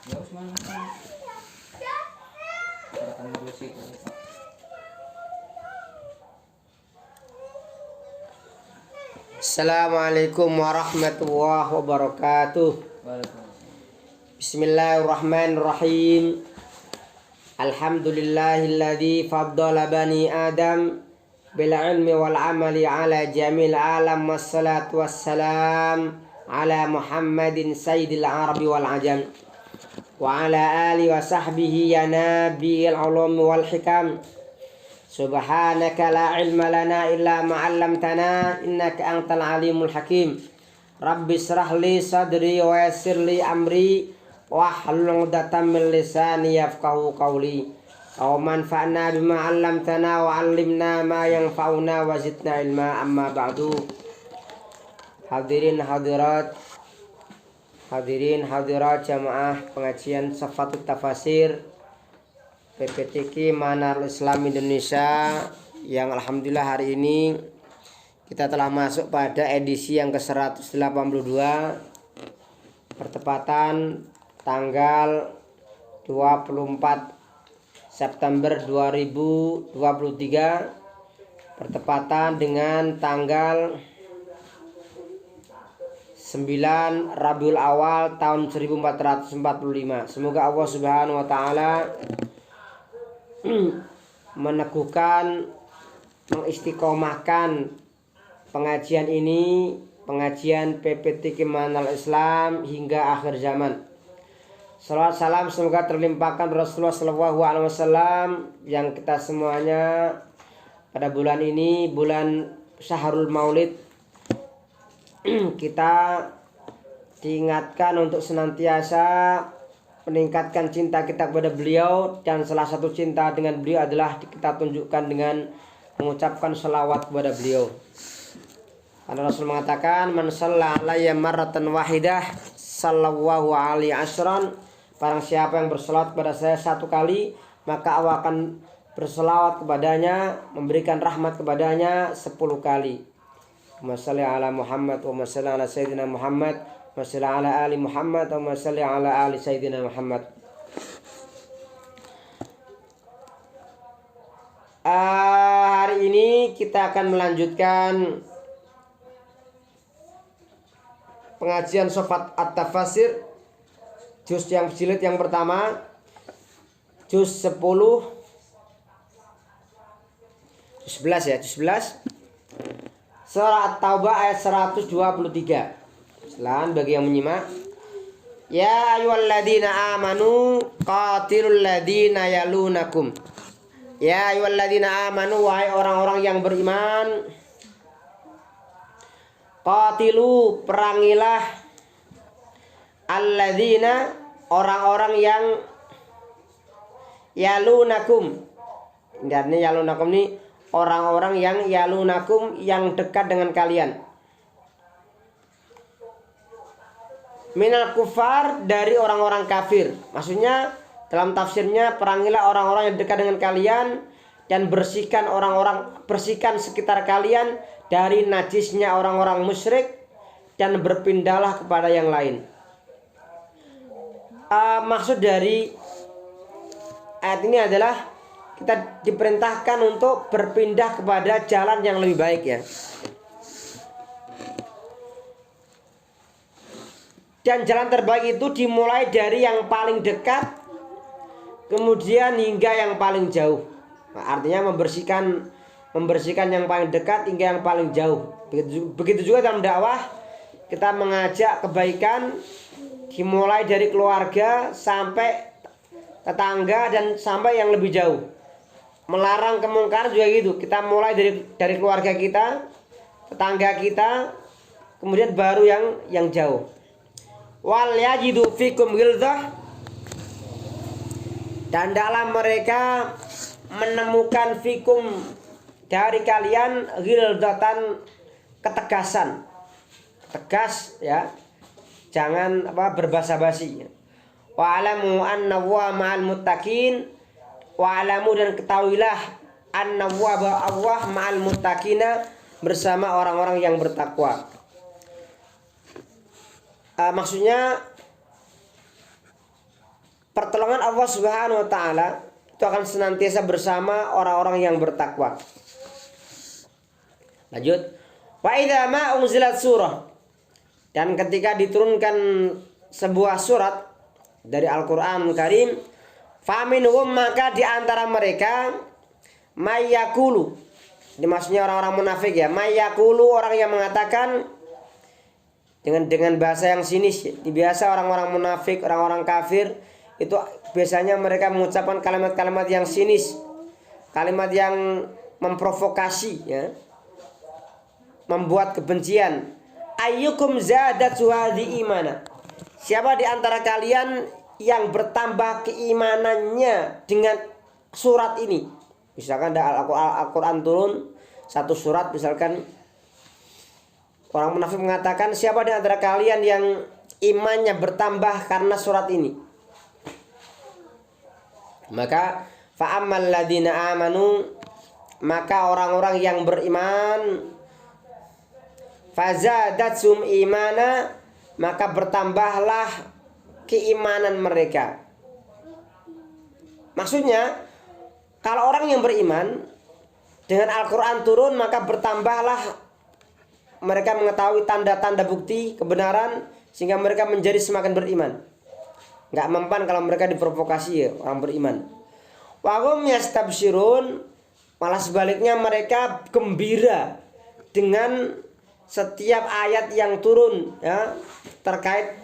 Assalamualaikum warahmatullahi wabarakatuh. Bismillahirrahmanirrahim. Alhamdulillahilladzi faddala bani Adam bil ilmi wal amali ala jamil alam, wassalatu wassalam ala Muhammadin sayyidil arabi wal ajam wa ala alihi wa sahbihi ya nabiyil ulumi wal hikam. Subhanaka la ilma lana illa ma 'allamtana innaka antal alimul hakim. Rabbi shrah li sadri wa yassir li amri wahlul 'uqdatam min lisani yafqahu qawli. Aw manfa'na bima 'allamtana wa 'allimna ma yanfa'una wa zidna ilma, amma ba'du. Hadirin hadirat jamaah pengajian Safatut Tafasir PPTQ Manarul Islam Indonesia, yang alhamdulillah hari ini kita telah masuk pada edisi yang ke-182, bertepatan tanggal 24 September 2023, bertepatan dengan tanggal 9 Rabiul Awal tahun 1445. Semoga Allah Subhanahu wa taala meneguhkan, mengistiqomahkan pengajian ini, pengajian PPTQ Manarul Islam hingga akhir zaman. Salawat salam semoga terlimpahkan Rasulullah SAW yang kita semuanya pada bulan ini, bulan Syahrul Maulid, kita diingatkan untuk senantiasa meningkatkan cinta kita kepada beliau, dan salah satu cinta dengan beliau adalah kita tunjukkan dengan mengucapkan salawat kepada beliau. Karena Rasul mengatakan, man shalla alayya marratan wahidah sallallahu alaihi asyran. Barang siapa yang bersalawat kepada saya satu kali, maka Allah akan bersalawat kepadanya, memberikan rahmat kepadanya 10 kali. Wa shalli ala Muhammad wa shalli ala sayyidina Muhammad wa shalli ala ali Muhammad wa shalli ala ali sayyidina Muhammad. Hari ini kita akan melanjutkan pengajian Sofat At-Tafasir juz yang jilid yang pertama, juz 10, juz 11 ya, juz 11, surah At-Taubah ayat 123. Silakan bagi yang menyimak. Ya ayyuhalladzina amanu qatilul ladzina yalunakum. Ya ayyuhalladzina amanu, wahai orang-orang yang beriman, qatilu, perangilah, alladzina, orang-orang yang yalunakum. Ini yalunakum ini orang-orang yang yalunakum, yang dekat dengan kalian. Minal kufar, dari orang-orang kafir. Maksudnya dalam tafsirnya, perangilah orang-orang yang dekat dengan kalian dan bersihkan bersihkan sekitar kalian dari najisnya orang-orang musyrik, dan berpindahlah kepada yang lain. Maksud dari ayat ini adalah kita diperintahkan untuk berpindah kepada jalan yang lebih baik ya. Dan jalan terbaik itu dimulai dari yang paling dekat, kemudian hingga yang paling jauh. Nah, artinya membersihkan yang paling dekat hingga yang paling jauh. Begitu juga dalam dakwah, kita mengajak kebaikan dimulai dari keluarga sampai tetangga dan sampai yang lebih jauh. Melarang kemungkaran juga gitu. Kita mulai dari keluarga kita, tetangga kita, kemudian baru yang jauh. Wal yajidu fikum ghilzah, dan dalam mereka menemukan fikum, dari kalian, ghilzatan, ketegasan, tegas ya, jangan berbasa-basi. Wa alamu anna wa ma'al muttaqin, wa alamu, dan ketahuilah, anna wa Allah ma'al muttaqina, bersama orang-orang yang bertakwa. Maksudnya Allah Subhanahu wa taala itu akan senantiasa bersama orang-orang yang bertakwa. Lanjut. Wa idza ma unzilat surah, dan ketika diturunkan sebuah surat dari Al-Qur'an Karim, faminhum, maka di antara mereka mayyakulu, ini maksudnya orang-orang munafik ya, mayyakulu, orang yang mengatakan dengan bahasa yang sinis. Biasa orang-orang munafik, orang-orang kafir itu biasanya mereka mengucapkan kalimat-kalimat yang sinis, kalimat yang memprovokasi ya, membuat kebencian. Ayyukum zadatu hadhi imana, siapa di antara kalian yang bertambah keimanannya dengan surat ini. Misalkan ada Al-Quran turun satu surat, misalkan orang munafik mengatakan, siapa di antara kalian yang imannya bertambah karena surat ini? Maka fa'ammal ladina amanu, maka orang-orang yang beriman, fazadatsum imana, maka bertambahlah keimanan mereka. Maksudnya kalau orang yang beriman dengan Al-Quran turun, maka bertambahlah mereka mengetahui tanda-tanda bukti kebenaran, sehingga mereka menjadi semakin beriman. Nggak mempan kalau mereka diprovokasi ya, orang beriman. Wahum yastabsyirun, malah sebaliknya mereka gembira dengan setiap ayat yang turun ya, terkait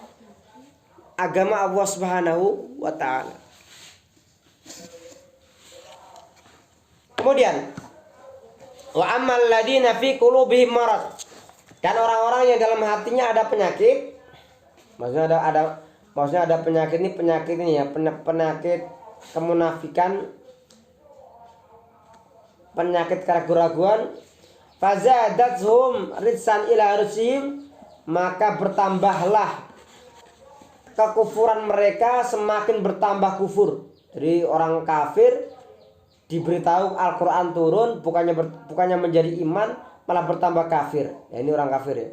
agama Allah Subhanahu wa taala. Kemudian wa ammal ladina fi qulubihim marad, dan orang-orang yang dalam hatinya ada penyakit. Maksudnya ada penyakit ini ya, penyakit kemunafikan, penyakit keraguan-raguan. Fazadathum ridsan ila rijsihim, maka bertambahlah kekufuran mereka, semakin bertambah kufur. Jadi orang kafir diberitahu Al-Quran turun, bukannya menjadi iman, malah bertambah kafir ya, ini orang kafir ya.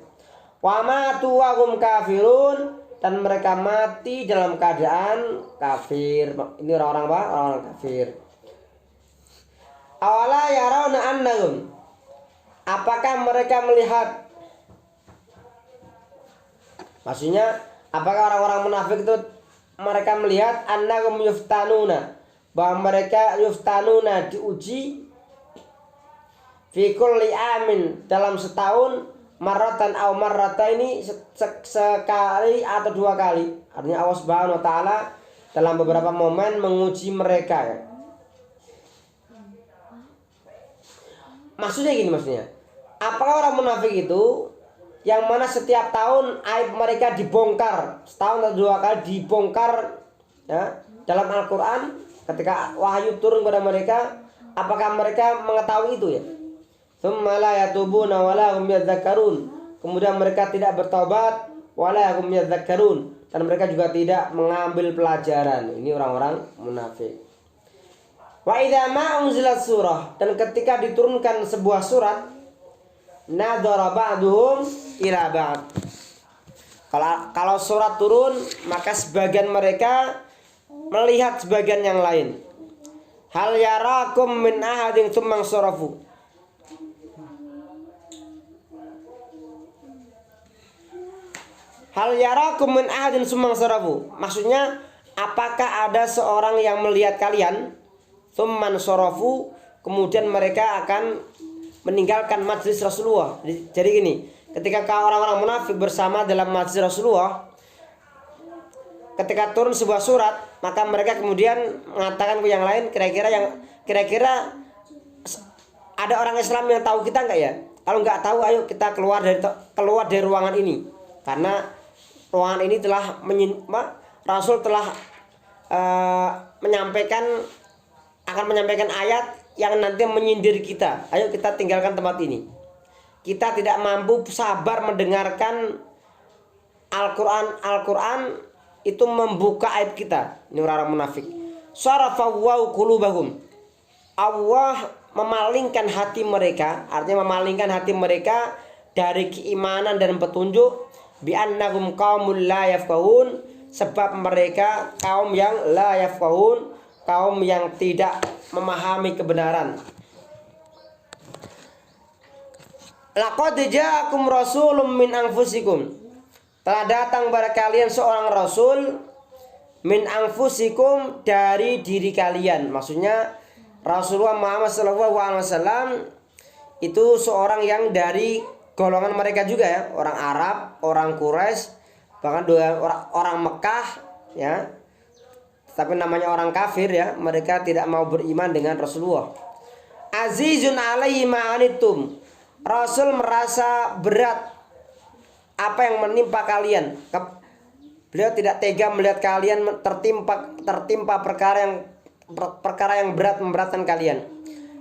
Wa matu wa hum kafirun, dan mereka mati dalam keadaan kafir. Ini orang-orang apa? Orang kafir. Awala yarawna annahum, apakah mereka melihat, maksudnya apakah orang-orang munafik itu mereka melihat annahum yuftanuna, bahwa mereka yuftanuna diuji fi kulli amin, dalam setahun, marratan aw marrataini, sekali atau dua kali. Artinya Allah Subhanahu wa taala dalam beberapa momen menguji mereka ya. Maksudnya gini, maksudnya apakah orang munafik itu yang mana setiap tahun aib mereka dibongkar, setahun atau dua kali dibongkar ya, dalam Al-Quran ketika wahyu turun kepada mereka, apakah mereka mengetahui itu ya? Tsumma la yatubuna wa la hum yadhakkarun, kemudian mereka tidak bertobat, wa la hum yadhakkarun, dan mereka juga tidak mengambil pelajaran. Ini orang-orang munafik. Wa idza ma unzilat surah, dan ketika diturunkan sebuah surat, nadhara ba'duhum ila ba'd, kalau surat turun, maka sebagian mereka melihat sebagian yang lain. Hal yarakum min ahadin tsumma sarafu, hal yarakum min ahadin tsumma sarafu, maksudnya apakah ada seorang yang melihat kalian, tsumma sarafu, kemudian mereka akan meninggalkan majlis Rasulullah. Jadi gini, ketika orang-orang munafik bersama dalam majlis Rasulullah, ketika turun sebuah surat, maka mereka kemudian mengatakan ke yang lain, kira-kira ada orang Islam yang tahu kita enggak ya? Kalau enggak tahu, ayo kita keluar dari ruangan ini, karena ruangan ini telah Rasul telah akan menyampaikan ayat yang nanti menyindir kita. Ayo kita tinggalkan tempat ini. Kita tidak mampu sabar mendengarkan Al-Quran itu membuka aib kita. Ini orang-orang munafik. Sarafawwahu qulubahum, Allah memalingkan hati mereka, artinya memalingkan hati mereka dari keimanan dan petunjuk, bi annahum qaumul la yafqahun, sebab mereka kaum yang la yafqahun, kaum yang tidak memahami kebenaran. Laqad ja'akum rasulun min anfusikum, telah datang kepada kalian seorang rasul min anfusikum, dari diri kalian. Maksudnya Rasulullah Muhammad SAW itu seorang yang dari golongan mereka juga ya, orang Arab, orang Quraisy, bahkan orang Mekah ya, tapi namanya orang kafir ya, mereka tidak mau beriman dengan Rasulullah. Azizun alaihi ma'anitum, Rasul merasa berat apa yang menimpa kalian. Beliau tidak tega melihat kalian tertimpa perkara yang berat, memberatkan kalian.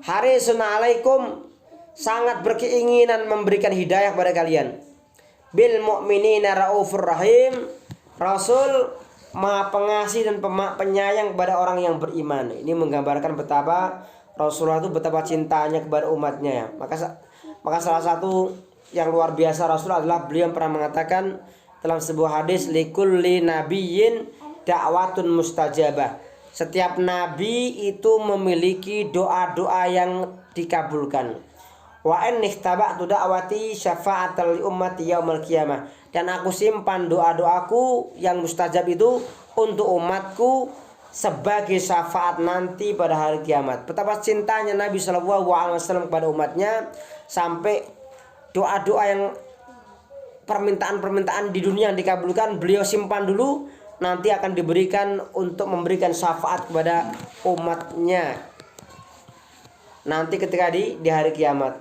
Harisun alaikum, sangat berkeinginan memberikan hidayah kepada kalian. Bil mu'minina raufur rahim, Rasul Maha pengasih dan penyayang kepada orang yang beriman. Ini menggambarkan betapa Rasulullah itu betapa cintanya kepada umatnya ya. Maka salah satu yang luar biasa Rasulullah adalah beliau pernah mengatakan dalam sebuah hadis, likulli nabiyyin da'watun mustajabah. Setiap nabi itu memiliki doa-doa yang dikabulkan. Wa in ihtaba'tu da'wati syafa'atan li ummati yaumil qiyamah, dan aku simpan doa-doaku yang mustajab itu untuk umatku sebagai syafaat nanti pada hari kiamat. Betapa cintanya Nabi SAW kepada umatnya, sampai doa-doa yang permintaan-permintaan di dunia yang dikabulkan beliau simpan dulu, nanti akan diberikan untuk memberikan syafaat kepada umatnya nanti ketika di hari kiamat.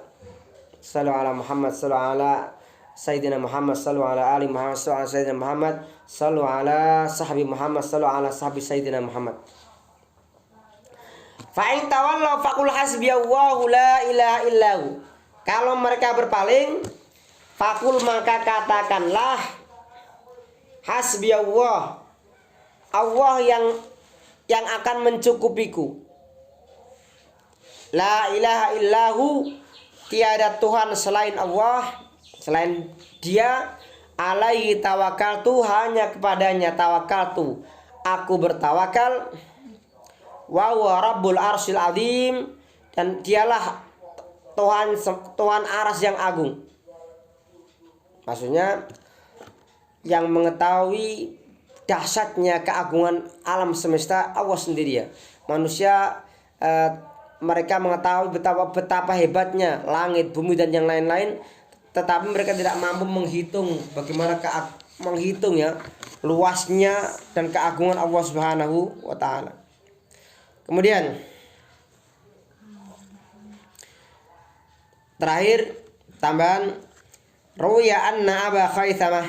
Sallu ala Muhammad, sallu ala Sayyidina Muhammad, sallu ala ali Muhammad, sallu ala Sayyidina Muhammad, sallu ala sahbi Muhammad, sallu ala sahbi Sayyidina Muhammad. Fa in tawallaw faqul hasbiyallahu la ilaha illahu. Kalau mereka berpaling, faqul maka katakanlah hasbiyallah, Allah yang akan mencukupiku. La ilaha illahu, tiada Tuhan selain Allah, selain Dia. Alaihi tawakaltu, hanya kepadanya tawakaltu, aku bertawakal. Wa huwa rabbul arsyil azim, dan Dialah Tuhan aras yang agung. Maksudnya yang mengetahui dahsyatnya keagungan alam semesta Allah sendiri ya. Manusia mereka mengetahui betapa hebatnya langit, bumi dan yang lain-lain, tetapi mereka tidak mampu menghitung bagaimana menghitung ya luasnya dan keagungan Allah Subhanahu wa taala. Kemudian terakhir tambahan, ruya anna Aba Khaythamah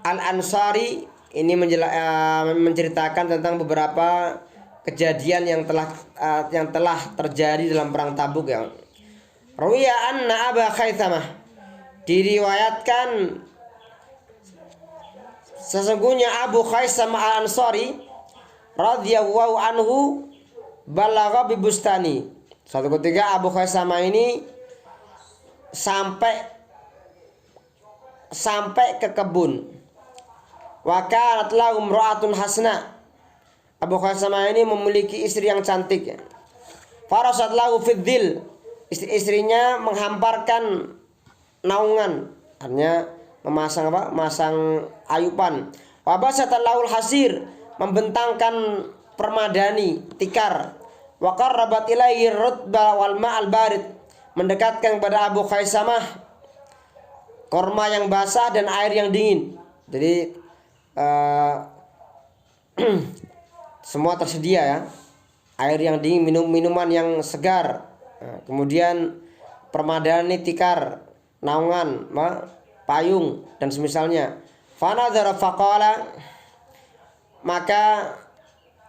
Al-Ansari ini menceritakan tentang beberapa kejadian yang telah terjadi dalam perang Tabuk ya. Ruya anna Aba Khaythamah, diriwayatkan sesungguhnya Abu Khaythamah Al-Ansari radhiyallahu anhu balagha bi bustani. Suatu ketika Abu Khaythamah ini sampai ke kebun. Wa kanat lahu imra'atun hasna. Abu Khaythamah ini memiliki istri yang cantik. Farasat lahu fidzil, istri-istrinya menghamparkan naungan, artinya memasang ayupan. Wa basata lahul hasir, membentangkan permadani, tikar. Wa qarrabat ilaihi rutba wal ma'al barid, mendekatkan kepada Abu Khaythamah korma yang basah dan air yang dingin. Jadi semua tersedia ya, air yang dingin, minuman yang segar, kemudian permadani, tikar, naungan, payung dan semisalnya. Fanadzara faqala, maka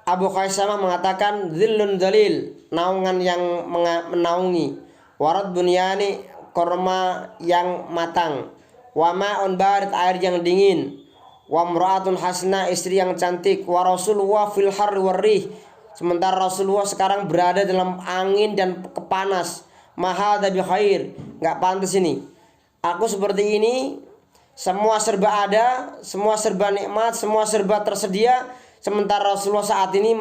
Abu Khaythamah mengatakan, zillun dalil, naungan yang menaungi, warad bunyani, korma yang matang, wa ma'un barid, air yang dingin, wa mra'atun hasna, istri yang cantik, wa Rasulullah fil harri warrih, sementara Rasulullah sekarang berada dalam angin dan kepanas. Mahadha bi khair, enggak pantas ini. Aku seperti ini semua serba ada, semua serba nikmat, semua serba tersedia. Sementara Rasulullah saat ini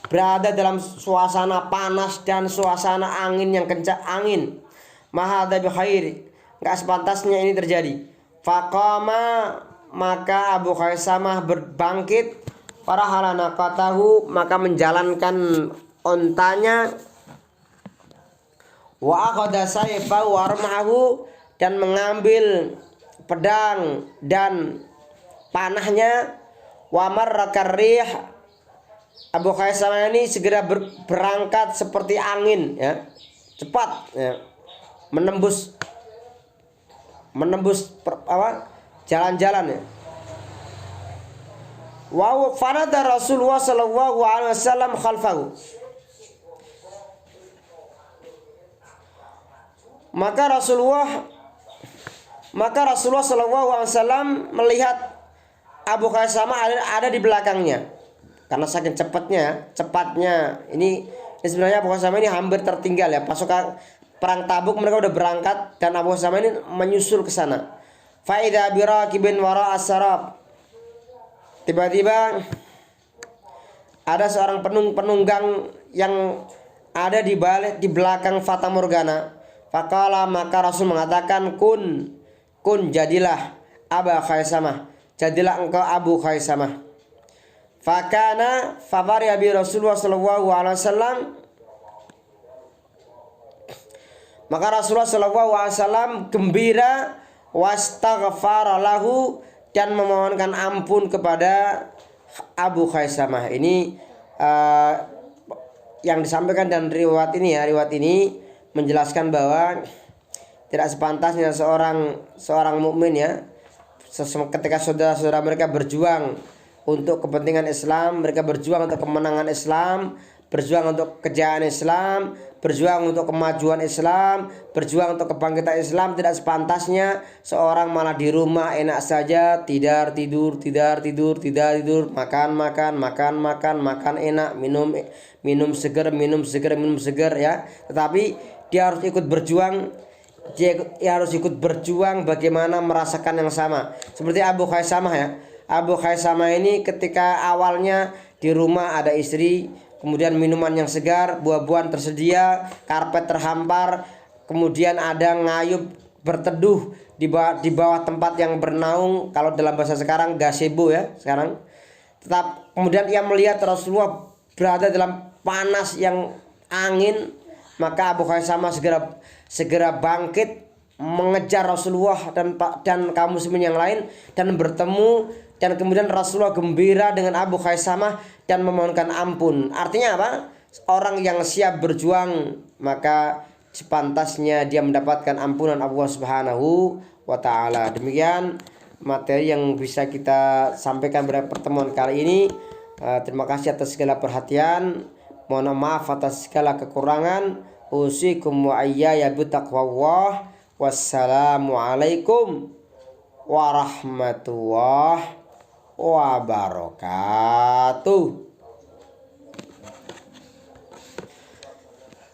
berada dalam suasana panas dan suasana angin yang kencang, angin. Mahadha bi khair, enggak sepantasnya ini terjadi. Faqama, maka Abu Khaisamah berbangkit, para halana qatahu, maka menjalankan ontanya, wa akhadha sayfa wa armahu, dan mengambil pedang dan panahnya. Wa marrakar rih, Abu Khaisamah ini segera berangkat seperti angin, ya, cepat, ya, menembus jalan-jalan, ya. Wa fanada Rasulullah sallallahu alaihi wasallam khalfahu, maka Rasulullah sallallahu alaihi wasallam melihat Abu Khaisamah ada di belakangnya. Karena saking cepatnya ini sebenarnya Abu Khaisamah ini hampir tertinggal, ya. Pasukan perang Tabuk mereka udah berangkat dan Abu Khaisamah ini menyusul ke sana. Fa idza biraqibin wara as-sarab, tiba-tiba ada seorang penunggang yang ada di belakang Fata Morgana. Faqala, maka Rasul mengatakan, kun jadilah Abu Khaisamah, jadilah engkau Abu Khaisamah. Fakana fafariya bi Rasulullah sallallahu alaihi wasallam, maka Rasulullah sallallahu alaihi wasallam gembira, wastaghfara lahu, dan memohonkan ampun kepada Abu Khaisamah. Ini yang disampaikan dan riwayat ini menjelaskan bahwa tidak sepantasnya seorang mukmin, ya, ketika saudara-saudara mereka berjuang untuk kepentingan Islam, mereka berjuang untuk kemenangan Islam, berjuang untuk kejayaan Islam, berjuang untuk kemajuan Islam, berjuang untuk kebangkitan Islam, tidak sepantasnya seorang malah di rumah enak saja, tidur, makan enak, minum seger, ya. Tetapi dia harus ikut berjuang. Dia harus ikut berjuang bagaimana merasakan yang sama seperti Abu Khaisamah, ya. Abu Khaisamah ini ketika awalnya di rumah ada istri, kemudian minuman yang segar, buah-buahan tersedia, karpet terhampar, kemudian ada ngayub berteduh di bawah tempat yang bernaung, kalau dalam bahasa sekarang gazebo, ya, sekarang. Kemudian ia melihat Rasulullah berada dalam panas yang angin, maka Abu Khaisamah segera bangkit mengejar Rasulullah dan kaum muslimin yang lain dan bertemu, dan kemudian Rasulullah gembira dengan Abu Khaisamah dan memohonkan ampun. Artinya apa? Orang yang siap berjuang maka sepantasnya dia mendapatkan ampunan Allah Subhanahu wa taala. Demikian materi yang bisa kita sampaikan pada pertemuan kali ini. Terima kasih atas segala perhatian. Mohon maaf atas segala kekurangan. Usikum wa ayyaya bitaqwallah. Wassalamualaikum warahmatullahi wabarakatuh.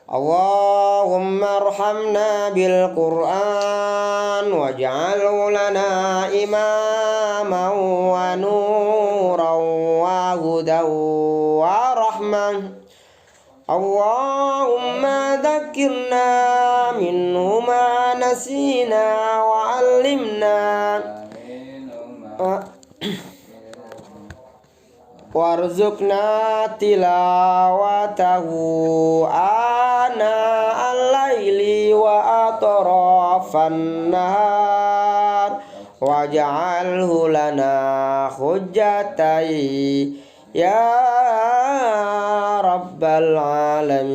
Allahumma arhamna bil Qur'an waj'alhu lana imaman wa nuran wa hudan wa rahmah. Allahumma dzakirna minhu ma nasina wa 'allimna warzuqna tilawatahu ana al-laili wa atrafan nahar waj'alhu lana hujjatai ya rabbal alamin.